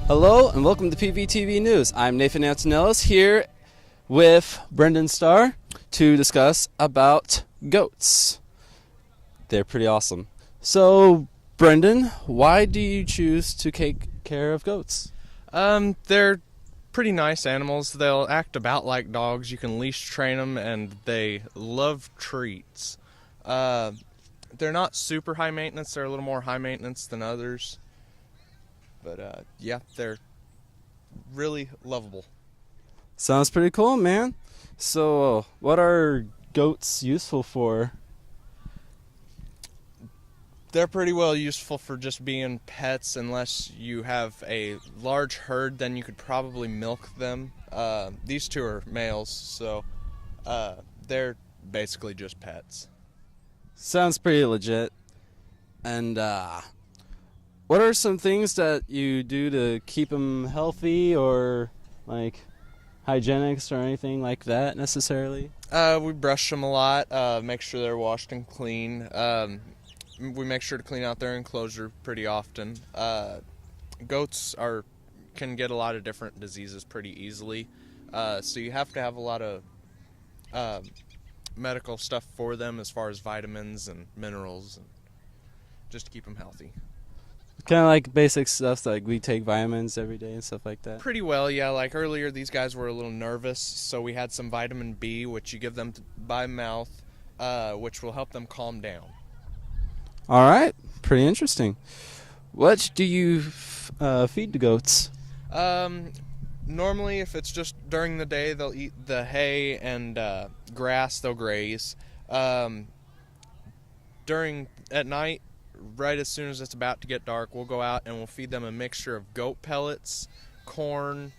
Hello and welcome to PVTV News. I'm Nathan Antonellis here with Brendan Starr to discuss about goats. They're pretty awesome. So, Brendan, why do you choose to take care of goats? They're pretty nice animals. They'll act about like dogs. You can leash train them, and they love treats. They're not super high maintenance. They're a little more high maintenance than others. But, yeah, they're really lovable. Sounds pretty cool, man. So, what are goats useful for? They're pretty well useful for just being pets. Unless you have a large herd, then you could probably milk them. These two are males, so they're basically just pets. Sounds pretty legit. And, what are some things that you do to keep them healthy or, like, hygienics or anything like that necessarily? We brush them a lot, make sure they're washed and clean. We make sure to clean out their enclosure pretty often. Goats can get a lot of different diseases pretty easily, so you have to have a lot of medical stuff for them as far as vitamins and minerals, and just to keep them healthy. Kind of like basic stuff, like we take vitamins every day and stuff like that. Pretty well, yeah. Like earlier, these guys were a little nervous, so we had some vitamin B, which you give them by mouth, which will help them calm down. All right, pretty interesting. What do you feed the goats? Normally, if it's just during the day, they'll eat the hay and grass. They'll graze. At night, right as soon as it's about to get dark, we'll go out and we'll feed them a mixture of goat pellets, corn,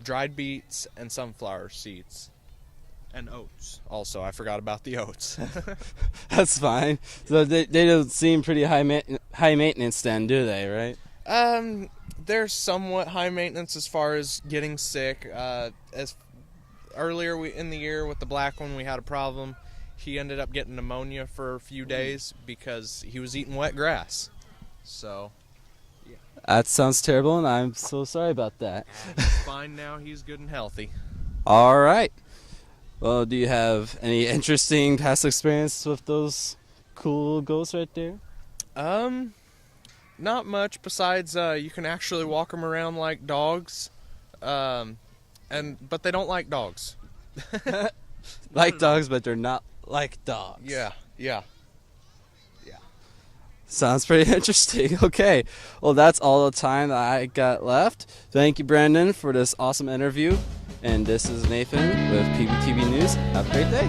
dried beets, and sunflower seeds. And oats. Also, I forgot about the oats. That's fine. So they don't seem pretty high maintenance then, do they, right? They're somewhat high maintenance as far as getting sick. As earlier in the year with the black one, we had a problem. He ended up getting pneumonia for a few days because he was eating wet grass. So, yeah. That sounds terrible, and I'm so sorry about that. He's fine now. He's good and healthy. All right. Well, do you have any interesting past experience with those cool goats right there? Not much besides you can actually walk them around like dogs, but they don't like dogs. Like dogs, but they're not like dogs. Yeah. Sounds pretty interesting. Okay. Well, that's all the time that I got left. Thank you, Brandon, for this awesome interview. And this is Nathan with PBTV News. Have a great day.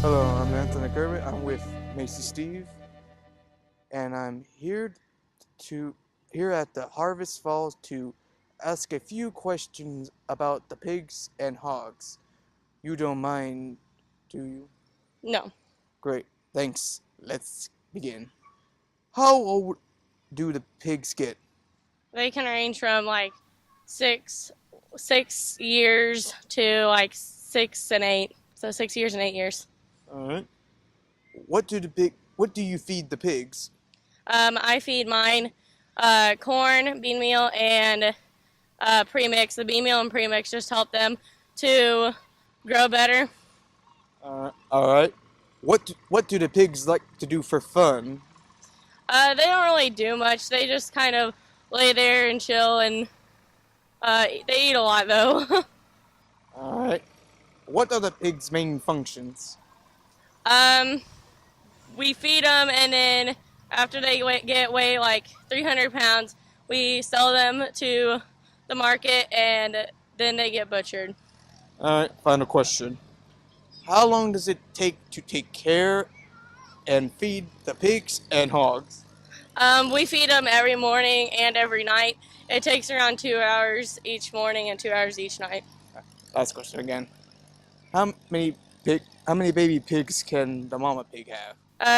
Hello, I'm Anthony Kermit. I'm with Macy Steve. And I'm here at the Harvest Falls to ask a few questions about the pigs and hogs. You don't mind, do you? No. Great, thanks. Let's begin. How old do the pigs get? They can range from like 6 years to like 6 and 8. So 6 years and 8 years. All right. What do you feed the pigs? I feed mine corn, bean meal, and premix. The bean meal and premix just help them to grow better. All right. What do the pigs like to do for fun? They don't really do much. They just kind of lay there and chill, and they eat a lot though. All right. What are the pigs' main functions? We feed them, and then after they weigh like 300 pounds, we sell them to the market, and then they get butchered. All right. Final question. How long does it take to take care and feed the pigs and hogs? We feed them every morning and every night. It takes around 2 hours each morning and 2 hours each night. Last question again. How many baby pigs can the mama pig have?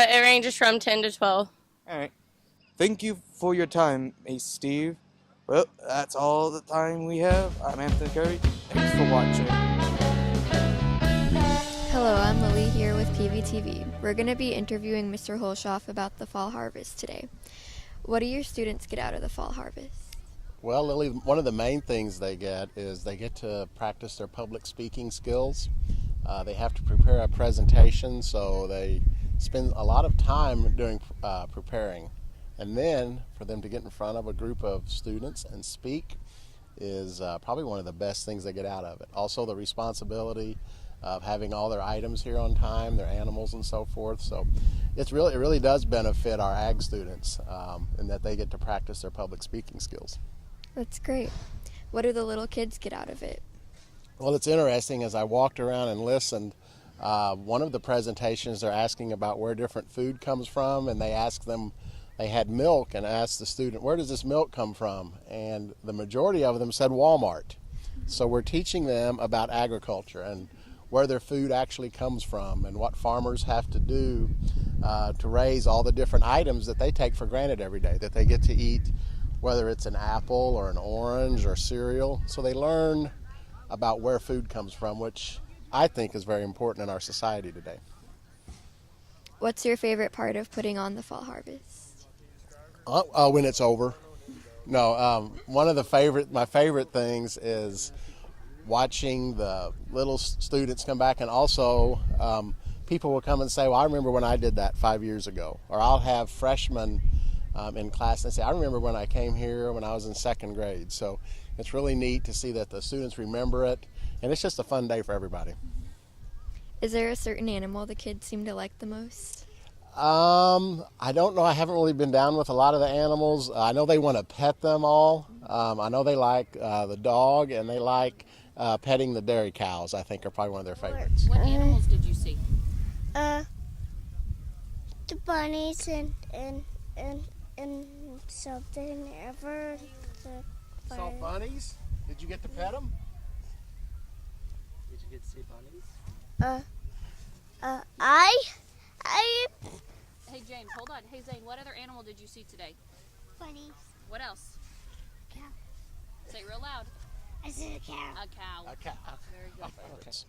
It ranges from 10 to 12. All right. Thank you for your time, Ace Steve. Well, that's all the time we have. I'm Anthony Curry. Thanks for watching. Hello, I'm Lily here with PVTV. We're going to be interviewing Mr. Holshoff about the fall harvest today. What do your students get out of the fall harvest? Well, Lily, one of the main things they get is they get to practice their public speaking skills. They have to prepare a presentation, so they spend a lot of time doing preparing. And then for them to get in front of a group of students and speak is probably one of the best things they get out of it. Also, the responsibility of having all their items here on time, their animals and so forth. So it really does benefit our ag students in that they get to practice their public speaking skills. That's great. What do the little kids get out of it? Well, it's interesting. As I walked around and listened, one of the presentations they're asking about where different food comes from, and they had milk and asked the student, where does this milk come from? And the majority of them said Walmart. So we're teaching them about agriculture and where their food actually comes from and what farmers have to do to raise all the different items that they take for granted every day, that they get to eat, whether it's an apple or an orange or cereal. So they learn about where food comes from, which I think is very important in our society today. What's your favorite part of putting on the fall harvest? When it's over. No, one of my favorite things is watching the little students come back, and also people will come and say, well, I remember when I did that 5 years ago. Or I'll have freshmen in class and say, I remember when I came here when I was in second grade. So it's really neat to see that the students remember it, and it's just a fun day for everybody. Is there a certain animal the kids seem to like the most? I don't know. I haven't really been down with a lot of the animals. I know they want to pet them all. I know they like the dog, and they like petting the dairy cows. I think are probably one of their favorites. What animals did you see? The bunnies and something ever. So bunnies? Did you get to pet them? Did you get to see bunnies? Hey, James, hold on. Hey, Zane, what other animal did you see today? Bunnies. What else? Cow. Say it real loud. I said a cow. A cow. A cow. Very good. Favorites.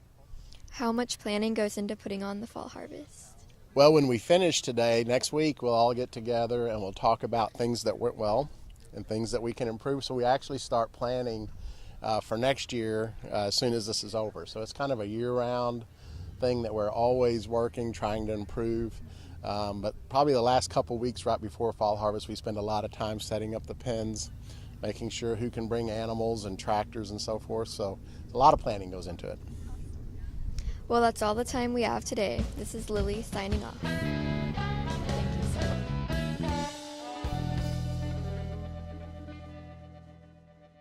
How much planning goes into putting on the fall harvest? Well, when we finish today, next week we'll all get together and we'll talk about things that went well and things that we can improve. So we actually start planning for next year as soon as this is over. So it's kind of a year-round thing that we're always working, trying to improve. But probably the last couple weeks right before fall harvest, we spend a lot of time setting up the pens, making sure who can bring animals and tractors and so forth. So a lot of planning goes into it. Well, that's all the time we have today. This is Lily signing off.